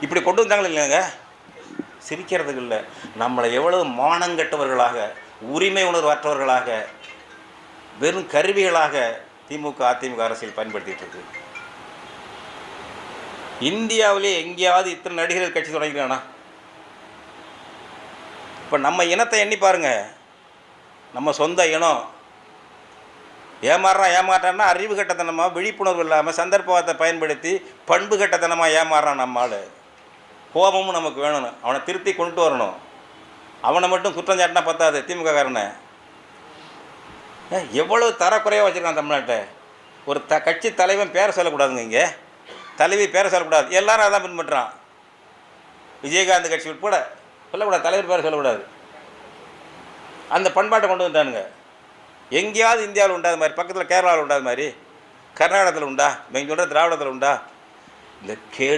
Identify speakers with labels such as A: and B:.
A: இப்படி கொண்டு வந்தாங்களே இல்லைங்க, சிரிக்கிறதுக்கு இல்லை. நம்மளை எவ்வளவு மானங்கட்டவர்களாக, உரிமை உணர்வற்றவர்களாக, வெறும் கருவிகளாக திமுக அதிமுக அரசியல் பயன்படுத்திகிட்டு இருக்கு. இந்தியாவிலே எங்கேயாவது இத்தனை நடிகர்கள் கட்சி தொடங்கிக்கிறானா? இப்போ நம்ம இனத்தை எண்ணி பாருங்க, நம்ம சொந்த இனம் ஏமாறான்னா அறிவு கட்டத்தனமாக, விழிப்புணர்வு இல்லாமல், சந்தர்ப்பத்தை பயன்படுத்தி பண்பு கட்டத்தனமாக ஏமாறான் நம்ம ஆள். கோபமும் நமக்கு வேணும், அவனை திருத்தி கொண்டு வரணும். அவனை மட்டும் குற்றம் சாட்டினா பத்தாது. திமுக காரனை எவ்வளவு தரக்குறையாக வச்சுருக்கான் தமிழ்நாட்டை. ஒரு கட்சி தலைவன் பேரை சொல்லக்கூடாதுங்க, இங்கே தலைவி பேரை சொல்லக்கூடாது, எல்லாரும் அதான் பின்பற்றுறான். விஜயகாந்த் கட்சி உட்பட சொல்லக்கூடாது, தலைவர் பேரை சொல்லக்கூடாது. அந்த பண்பாட்டை கொண்டு வந்துட்டானுங்க. எங்கேயாவது இந்தியாவில் உண்டாத மாதிரி, பக்கத்தில் கேரளாவில் உண்டாத மாதிரி, கர்நாடகத்தில் உண்டா, இங்கே சொல்கிற திராவிடத்தில் உண்டா? இந்த கேடு